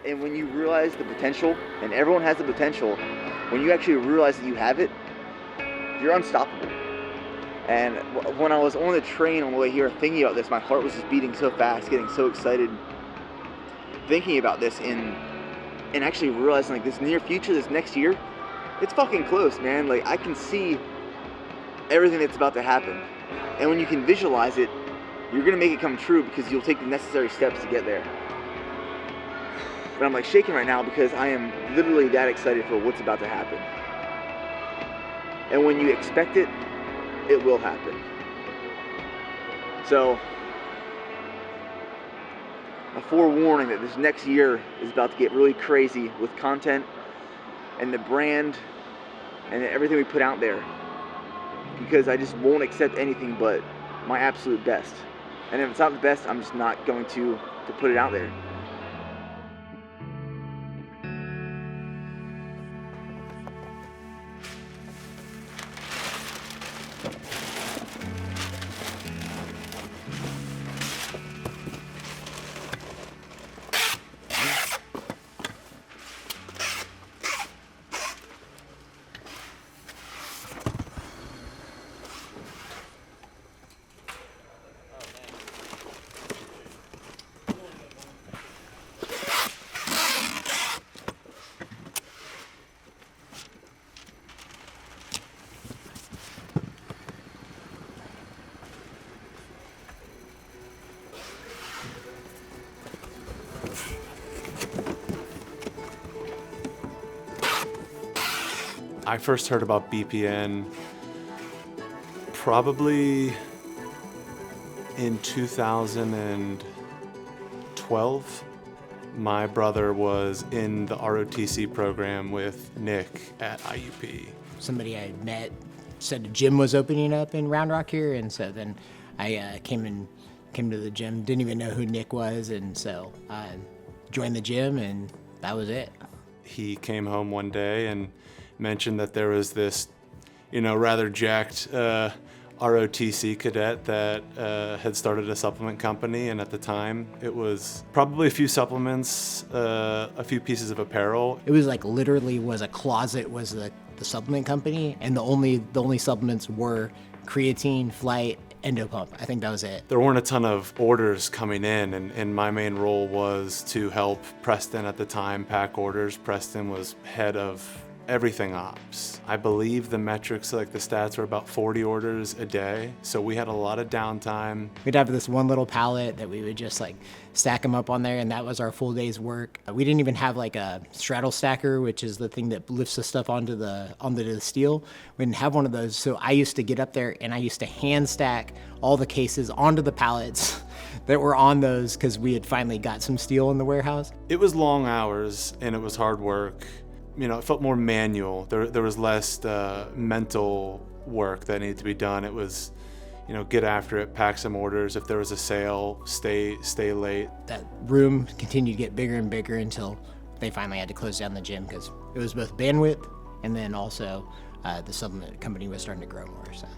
And when you realize the potential, and everyone has the potential, when you actually realize that you have it, you're unstoppable. And when I was on the train on the way here thinking about this, my heart was just beating so fast, getting so excited, thinking about this and actually realizing like this near future, this next year, it's fucking close, man. Like I can see everything that's about to happen. And when you can visualize it, you're gonna make it come true because you'll take the necessary steps to get there. But I'm like shaking right now because I am literally that excited for what's about to happen. And when you expect it, it will happen. So, a forewarning that this next year is about to get really crazy with content and the brand and everything we put out there. Because I just won't accept anything but my absolute best. And if it's not the best, I'm just not going to put it out there. I first heard about BPN probably in 2012. My brother was in the ROTC program with Nick at IUP. Somebody I had met said a gym was opening up in Round Rock here, and so then I came to the gym, didn't even know who Nick was, and so I joined the gym, and that was it. He came home one day and mentioned that there was this, rather jacked ROTC cadet that had started a supplement company, and at the time it was probably a few supplements, a few pieces of apparel. It was like literally was a closet was the supplement company, and the only supplements were creatine, Flight, Endopump. I think that was it. There weren't a ton of orders coming in, and my main role was to help Preston at the time pack orders. Preston was head of everything ops. I believe the metrics, like the stats, were about 40 orders a day, so we had a lot of downtime. We'd have this one little pallet that we would just like stack them up on there, and that was our full day's work. We didn't even have like a straddle stacker, which is the thing that lifts the stuff onto the steel. We didn't have one of those, so I used to get up there and I used to hand stack all the cases onto the pallets that were on those because we had finally got some steel in the warehouse. It was long hours and it was hard work. It felt more manual. There was less mental work that needed to be done. It was, get after it, pack some orders. If there was a sale, stay late. That room continued to get bigger and bigger until they finally had to close down the gym because it was both bandwidth and then also the supplement company was starting to grow more. So.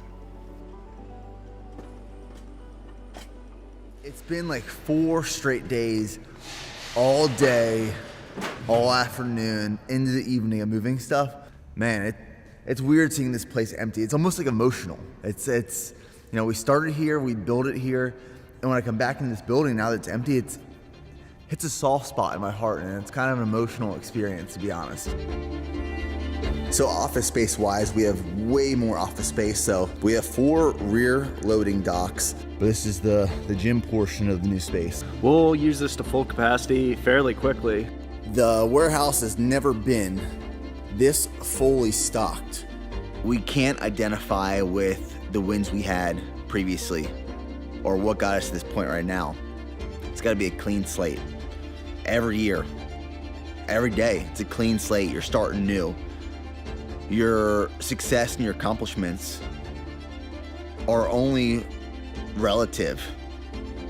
It's been like 4 straight days, all day, all afternoon, into the evening of moving stuff. Man, it's weird seeing this place empty. It's almost like emotional. It's we started here, we built it here, and when I come back in this building now that it's empty, it's a soft spot in my heart, and it's kind of an emotional experience, to be honest. So office space wise, we have way more office space. So we have 4 rear loading docks. This is the gym portion of the new space. We'll use this to full capacity fairly quickly. The warehouse has never been this fully stocked. We can't identify with the wins we had previously or what got us to this point right now. It's gotta be a clean slate. Every year, every day, it's a clean slate. You're starting new. Your success and your accomplishments are only relative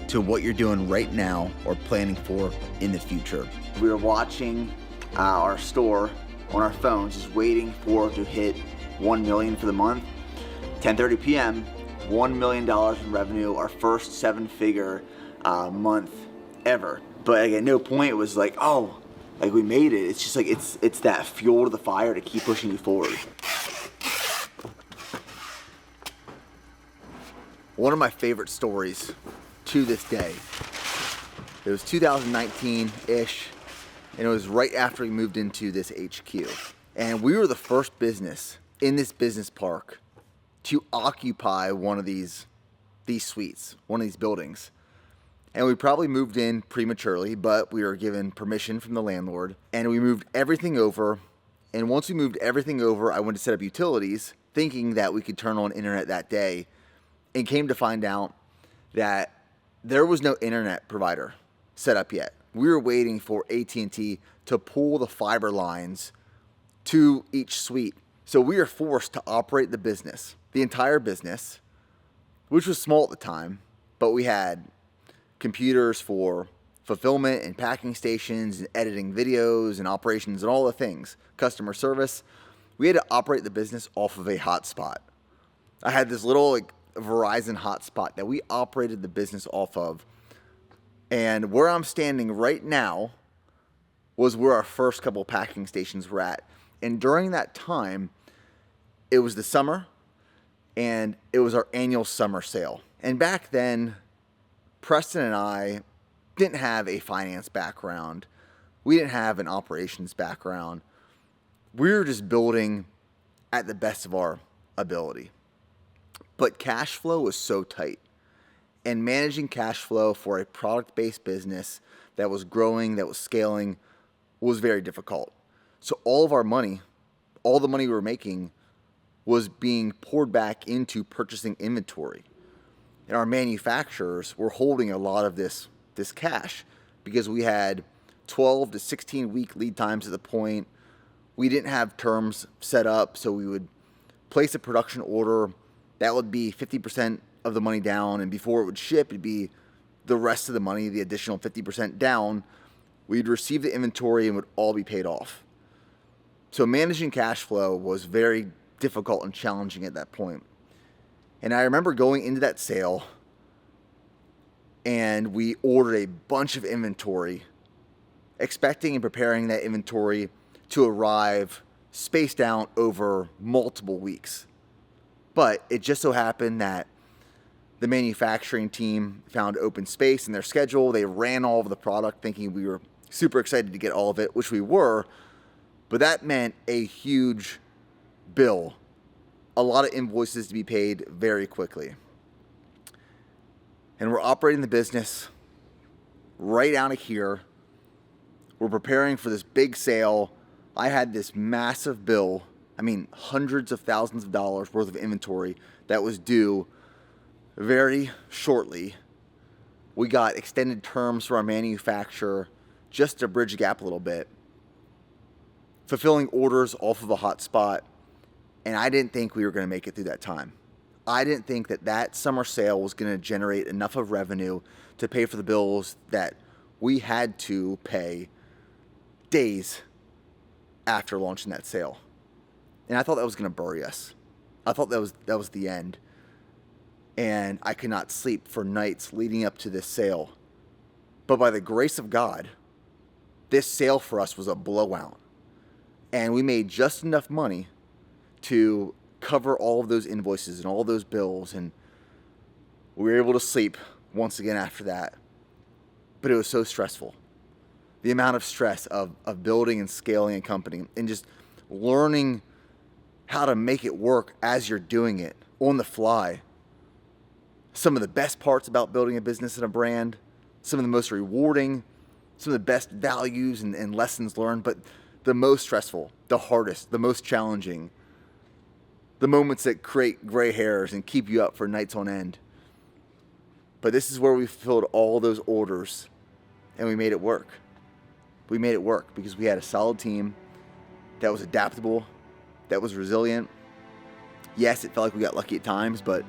to what you're doing right now or planning for in the future. We were watching our store on our phones, just waiting for it to hit 1 million for the month. 10:30 p.m., $1 million in revenue, our first 7-figure month ever. But at no point it was like, oh, Like, we made it. It's just like, it's that fuel to the fire to keep pushing you forward. One of my favorite stories to this day, it was 2019-ish, and it was right after we moved into this HQ. And we were the first business in this business park to occupy one of these suites, one of these buildings. And we probably moved in prematurely, but we were given permission from the landlord, and we moved everything over. And once we moved everything over, I went to set up utilities, thinking that we could turn on internet that day, and came to find out that there was no internet provider set up yet. We were waiting for AT&T to pull the fiber lines to each suite. So we were forced to operate the business, the entire business, which was small at the time, but we had computers for fulfillment and packing stations and editing videos and operations and all the things, customer service. We had to operate the business off of a hotspot. I had this little Verizon hotspot that we operated the business off of. And where I'm standing right now was where our first couple packing stations were at. And during that time, it was the summer, and it was our annual summer sale. And back then, Preston and I didn't have a finance background. We didn't have an operations background. We were just building at the best of our ability. But cash flow was so tight. And managing cash flow for a product-based business that was growing, that was scaling, was very difficult. So all of our money, all the money we were making, was being poured back into purchasing inventory. And our manufacturers were holding a lot of this cash because we had 12 to 16 week lead times at the point. We didn't have terms set up, so we would place a production order. That would be 50% of the money down, and before it would ship, it'd be the rest of the money, the additional 50% down. We'd receive the inventory and would all be paid off. So managing cash flow was very difficult and challenging at that point. And I remember going into that sale, and we ordered a bunch of inventory, expecting and preparing that inventory to arrive spaced out over multiple weeks. But it just so happened that the manufacturing team found open space in their schedule. They ran all of the product thinking we were super excited to get all of it, which we were. But that meant a huge bill, a lot of invoices to be paid very quickly. And we're operating the business right out of here. We're preparing for this big sale. I had this massive bill, hundreds of thousands of dollars worth of inventory that was due very shortly. We got extended terms from our manufacturer just to bridge the gap a little bit, fulfilling orders off of a hotspot, and I didn't think we were going to make it through that time. I didn't think that summer sale was going to generate enough of revenue to pay for the bills that we had to pay days after launching that sale. And I thought that was going to bury us. I thought that was the end. And I could not sleep for nights leading up to this sale. But by the grace of God, this sale for us was a blowout. And we made just enough money to cover all of those invoices and all those bills. And we were able to sleep once again after that. But it was so stressful. The amount of stress of building and scaling a company and just learning how to make it work as you're doing it on the fly. Some of the best parts about building a business and a brand, some of the most rewarding, some of the best values and lessons learned, but the most stressful, the hardest, the most challenging, the moments that create gray hairs and keep you up for nights on end. But this is where we fulfilled all those orders, and we made it work. We made it work because we had a solid team that was adaptable, that was resilient. Yes, it felt like we got lucky at times, but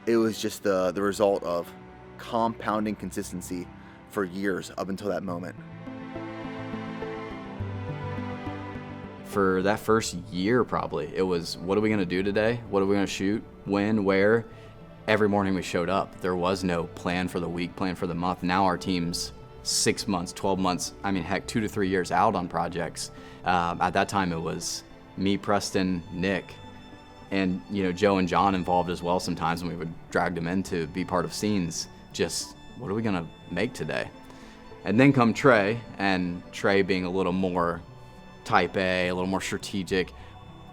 it was just the result of compounding consistency for years up until that moment. For that first year, probably, it was, what are we going to do today? What are we going to shoot? When? Where? Every morning we showed up. There was no plan for the week, plan for the month. Now our team's 6 months, 12 months, I mean, heck, 2 to 3 years out on projects. At that time, it was me, Preston, Nick, and Joe and John involved as well sometimes, and we would drag them in to be part of scenes. Just, what are we gonna make today? And then come Trey, and Trey being a little more type A, a little more strategic,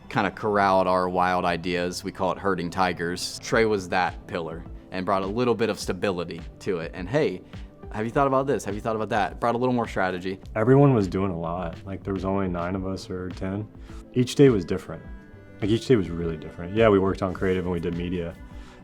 kind of corralled our wild ideas. We call it herding tigers. Trey was that pillar and brought a little bit of stability to it. And hey, have you thought about this? Have you thought about that? Brought a little more strategy. Everyone was doing a lot. Like, there was only 9 of us or 10. Each day was different. Like, each day was really different. Yeah, we worked on creative and we did media,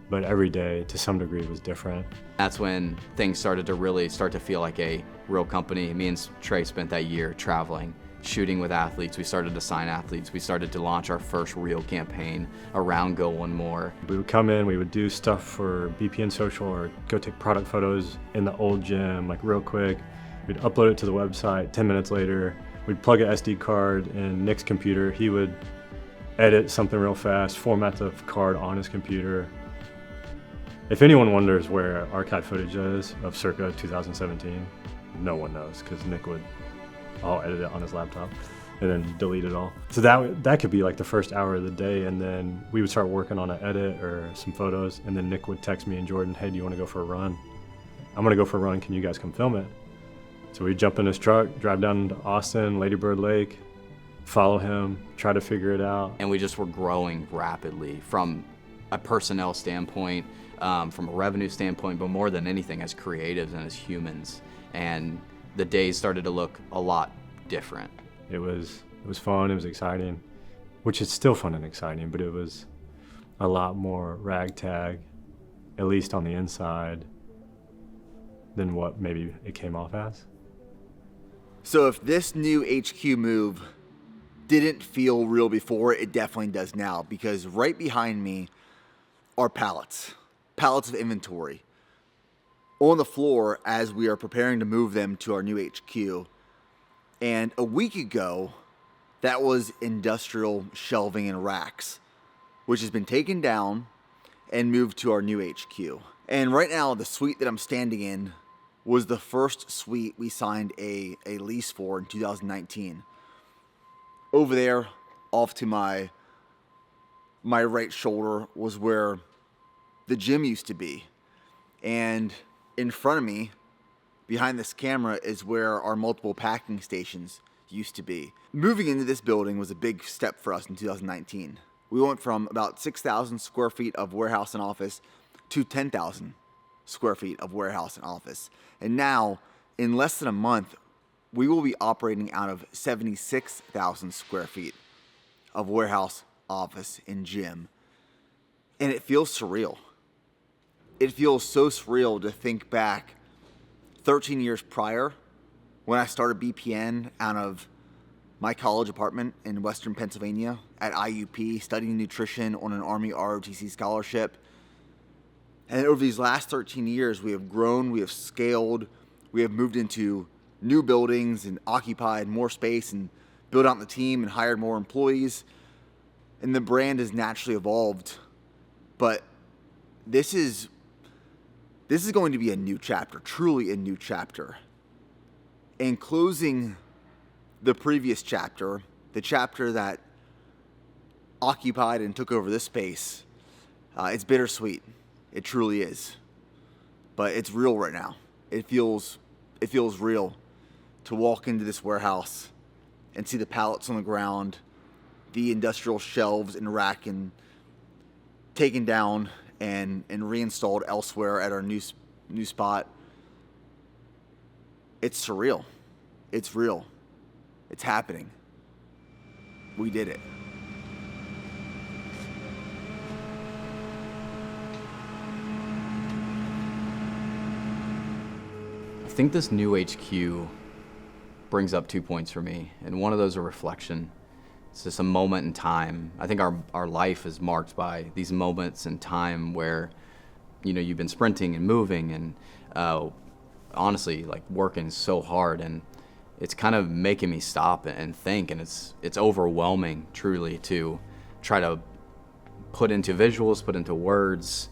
but every day to some degree was different. That's when things started to really start to feel like a real company. Me and Trey spent that year traveling, shooting with athletes. We started to sign athletes. We started to launch our first real campaign around Go One More. We would come in, we would do stuff for BPN Social or go take product photos in the old gym, like real quick. We'd upload it to the website. 10 minutes later, we'd plug an SD card in Nick's computer. He would edit something real fast, format the card on his computer. If anyone wonders where archive footage is of circa 2017, no one knows, because Nick would all edit it on his laptop and then delete it all. So that could be like the first hour of the day, and then we would start working on an edit or some photos, and then Nick would text me and Jordan, hey, do you want to go for a run? I'm gonna go for a run, can you guys come film it? So we'd jump in his truck, drive down to Austin, Lady Bird Lake, follow him, try to figure it out. And we just were growing rapidly from a personnel standpoint, from a revenue standpoint, but more than anything as creatives and as humans. And the days started to look a lot different. It was fun, it was exciting, which is still fun and exciting, but it was a lot more ragtag, at least on the inside, than what maybe it came off as. So if this new HQ move didn't feel real before, it definitely does now, because right behind me are pallets of inventory on the floor as we are preparing to move them to our new HQ. And a week ago, that was industrial shelving and racks, which has been taken down and moved to our new HQ. And right now, the suite that I'm standing in was the first suite we signed a lease for in 2019. Over there, off to my right shoulder, was where the gym used to be. And in front of me, behind this camera, is where our multiple packing stations used to be. Moving into this building was a big step for us in 2019. We went from about 6,000 square feet of warehouse and office to 10,000 square feet of warehouse and office. And now, in less than a month, we will be operating out of 76,000 square feet of warehouse, office, and gym. And it feels surreal. It feels so surreal to think back 13 years prior, when I started BPN out of my college apartment in Western Pennsylvania at IUP, studying nutrition on an Army ROTC scholarship. And over these last 13 years, we have grown, we have scaled, we have moved into new buildings and occupied more space and built out the team and hired more employees. And the brand has naturally evolved. But this is going to be a new chapter, truly a new chapter. And closing the previous chapter, the chapter that occupied and took over this space, it's bittersweet. It truly is. But it's real right now. It feels real to walk into this warehouse and see the pallets on the ground, the industrial shelves and rack and taken down and reinstalled elsewhere at our new spot. It's surreal. It's real. It's happening. We did it. I think this new HQ brings up 2 points for me, and one of those are reflection. It's just a moment in time. I think our life is marked by these moments in time where, you've been sprinting and moving and honestly, like, working so hard, and it's kind of making me stop and think, and it's overwhelming, truly, to try to put into visuals, put into words,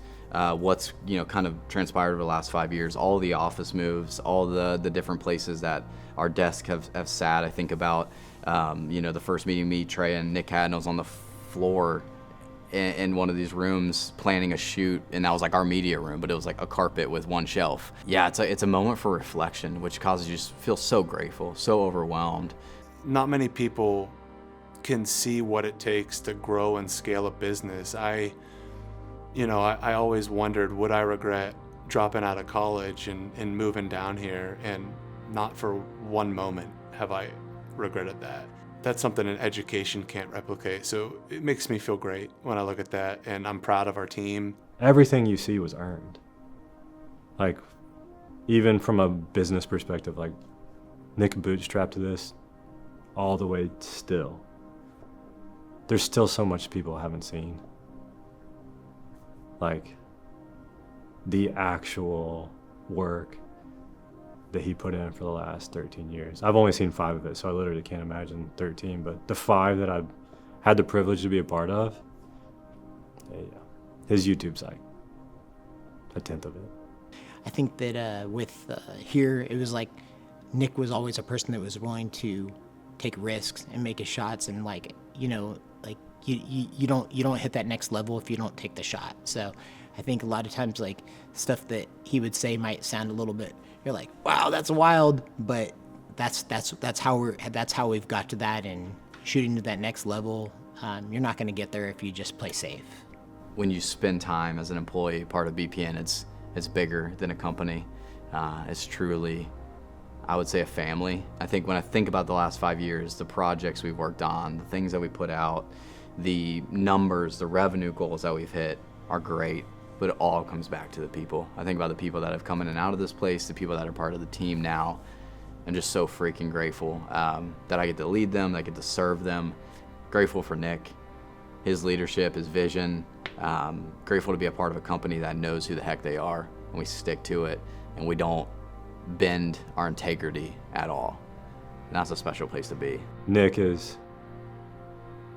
what's kind of transpired over the last 5 years, all the office moves, all the different places that our desk have sat. I think about the first meeting me, Trey, and Nick had, and I was on the floor in one of these rooms planning a shoot, and that was like our media room, but it was like a carpet with one shelf. Yeah, it's a moment for reflection, which causes you to feel so grateful, so overwhelmed. Not many people can see what it takes to grow and scale a business. I always wondered, would I regret dropping out of college and moving down here? And not for one moment have I regretted that. That's something an education can't replicate. So it makes me feel great when I look at that, and I'm proud of our team. Everything you see was earned. Like, even from a business perspective, like Nick bootstrapped to this all the way still. There's still so much people haven't seen. Like, the actual work that he put in for the last 13 years. I've only seen 5 of it, so I literally can't imagine 13, but the 5 that I've had the privilege to be a part of, yeah, his YouTube's like a tenth of it. I think that with here, it was like Nick was always a person that was willing to take risks and make his shots, and you don't hit that next level if you don't take the shot. So I think a lot of times, like, stuff that he would say might sound a little bit, you're like, wow, that's wild, but that's how we've got to that, and shooting to that next level. You're not going to get there if you just play safe. When you spend time as an employee, part of BPN, it's bigger than a company. It's truly, I would say, a family. I think when I think about the last 5 years, the projects we've worked on, the things that we put out, the numbers, the revenue goals that we've hit are great, but it all comes back to the people. I think about the people that have come in and out of this place, the people that are part of the team now. I'm just so freaking grateful that I get to lead them, that I get to serve them. Grateful for Nick, his leadership, his vision. Grateful to be a part of a company that knows who the heck they are, and we stick to it, and we don't bend our integrity at all. And that's a special place to be. Nick is,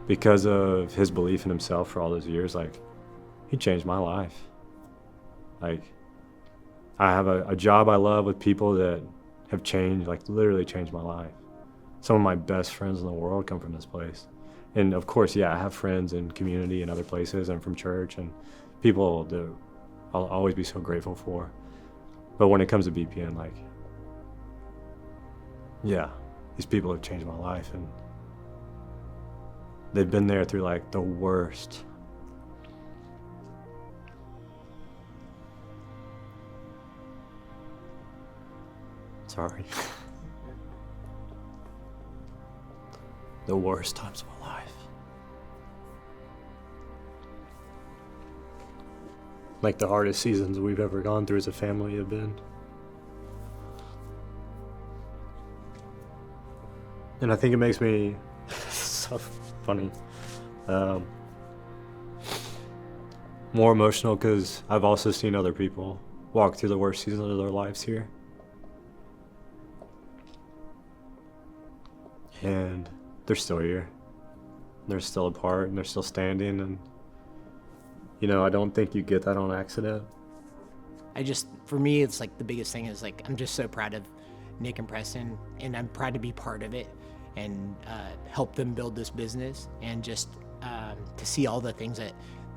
because of his belief in himself for all those years, like, he changed my life. Like, I have a job I love with people that have changed, like, literally changed my life. Some of my best friends in the world come from this place. And of course, yeah, I have friends in community and other places and from church and people that I'll always be so grateful for. But when it comes to BPN, like, yeah, these people have changed my life, and they've been there through, like, the worst. Sorry. The worst times of my life. Like, the hardest seasons we've ever gone through as a family have been. And I think it makes me so funny. More emotional because I've also seen other people walk through the worst seasons of their lives here. And they're still here. They're still apart, and they're still standing, and I don't think you get that on accident. For me, it's like the biggest thing is, like, I'm just so proud of Nick and Preston, and I'm proud to be part of it and help them build this business, and just to see all the things that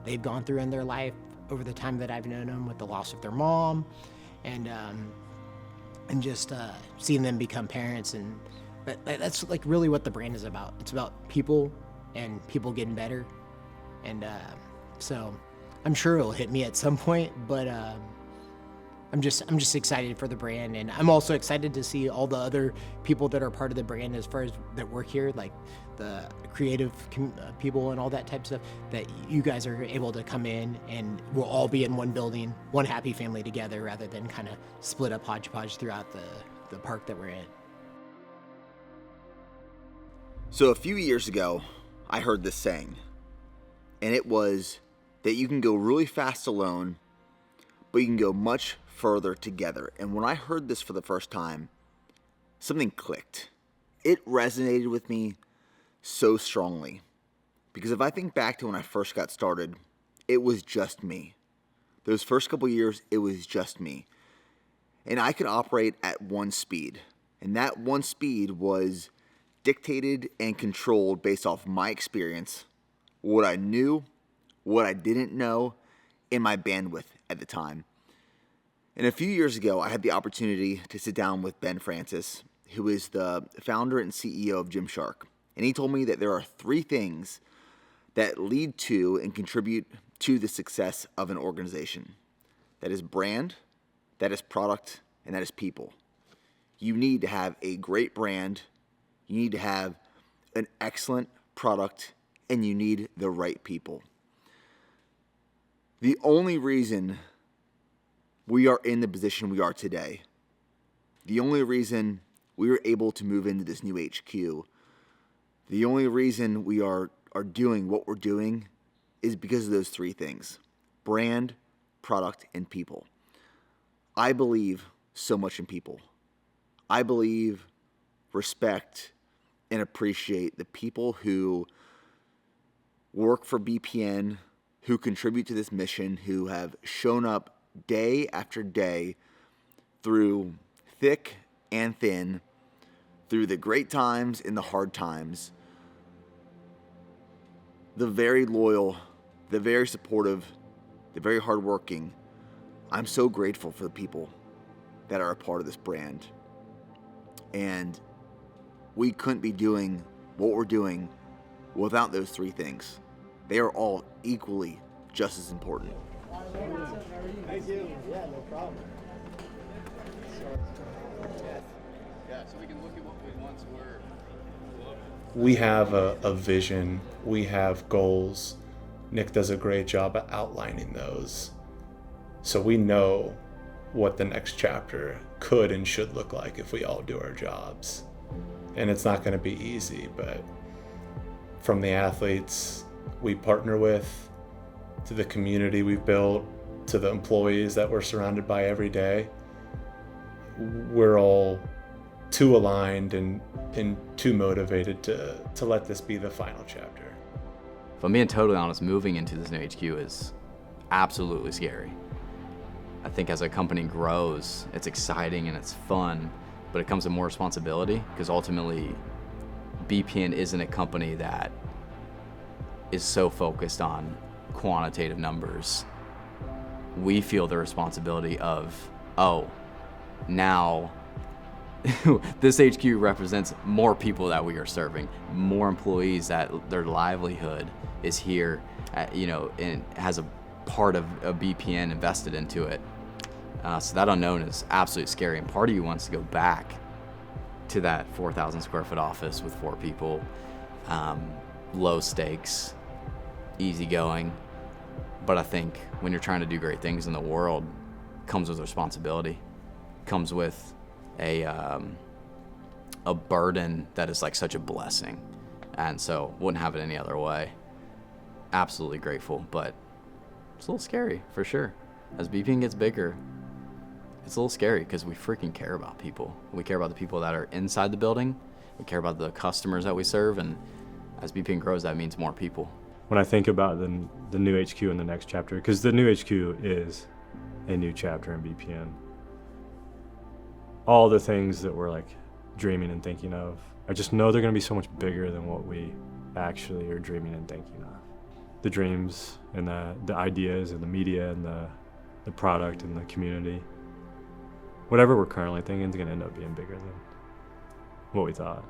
they've gone through in their life over the time that I've known them, with the loss of their mom, and just seeing them become parents. But that's, like, really what the brand is about. It's about people and people getting better. And so I'm sure it'll hit me at some point, but I'm just excited for the brand. And I'm also excited to see all the other people that are part of the brand, as far as that work here, like the creative people and all that type of stuff, that you guys are able to come in and we'll all be in one building, one happy family together, rather than kind of split up hodgepodge throughout the park that we're in. So a few years ago, I heard this saying, and it was that you can go really fast alone, but you can go much further together. And when I heard this for the first time, something clicked. It resonated with me so strongly. Because if I think back to when I first got started, it was just me. Those first couple years, it was just me. And I could operate at one speed. And that one speed was dictated and controlled based off my experience, what I knew, what I didn't know, and my bandwidth at the time. And a few years ago, I had the opportunity to sit down with Ben Francis, who is the founder and CEO of Gymshark. And he told me that there are 3 things that lead to and contribute to the success of an organization. That is brand, that is product, and that is people. You need to have a great brand, you need to have an excellent product, and you need the right people. The only reason we are in the position we are today, the only reason we were able to move into this new HQ, the only reason we are doing what we're doing is because of those 3 things: brand, product, and people. I believe so much in people. I believe, respect, and appreciate the people who work for BPN, who contribute to this mission, who have shown up day after day through thick and thin, through the great times and the hard times. The very loyal, the very supportive, the very hardworking. I'm so grateful for the people that are a part of this brand. And we couldn't be doing what we're doing without those 3 things. They are all equally just as important. Thank you. Yeah, no problem. Yeah, so we can look at what we once were. We have a vision, we have goals. Nick does a great job at outlining those. So we know what the next chapter could and should look like if we all do our jobs. And it's not going to be easy, but from the athletes we partner with, to the community we've built, to the employees that we're surrounded by every day, we're all too aligned and too motivated to let this be the final chapter. If I'm being totally honest, moving into this new HQ is absolutely scary. I think as a company grows, it's exciting and it's fun, but it comes with more responsibility, because ultimately BPN isn't a company that is so focused on quantitative numbers. We feel the responsibility of, now this HQ represents more people that we are serving, more employees that their livelihood is here, and has a part of a BPN invested into it. So that unknown is absolutely scary, and part of you wants to go back to that 4,000 square foot office with 4 people, low stakes, easygoing. But I think when you're trying to do great things in the world, comes with responsibility, comes with a burden that is like such a blessing. And so wouldn't have it any other way. Absolutely grateful, but it's a little scary for sure. As BPN gets bigger, it's a little scary because we freaking care about people. We care about the people that are inside the building. We care about the customers that we serve, and as BPN grows, that means more people. When I think about the new HQ and the next chapter, because the new HQ is a new chapter in BPN, all the things that we're like dreaming and thinking of, I just know they're going to be so much bigger than what we actually are dreaming and thinking of. The dreams and the ideas and the media and the product and the community, whatever we're currently thinking is going to end up being bigger than what we thought.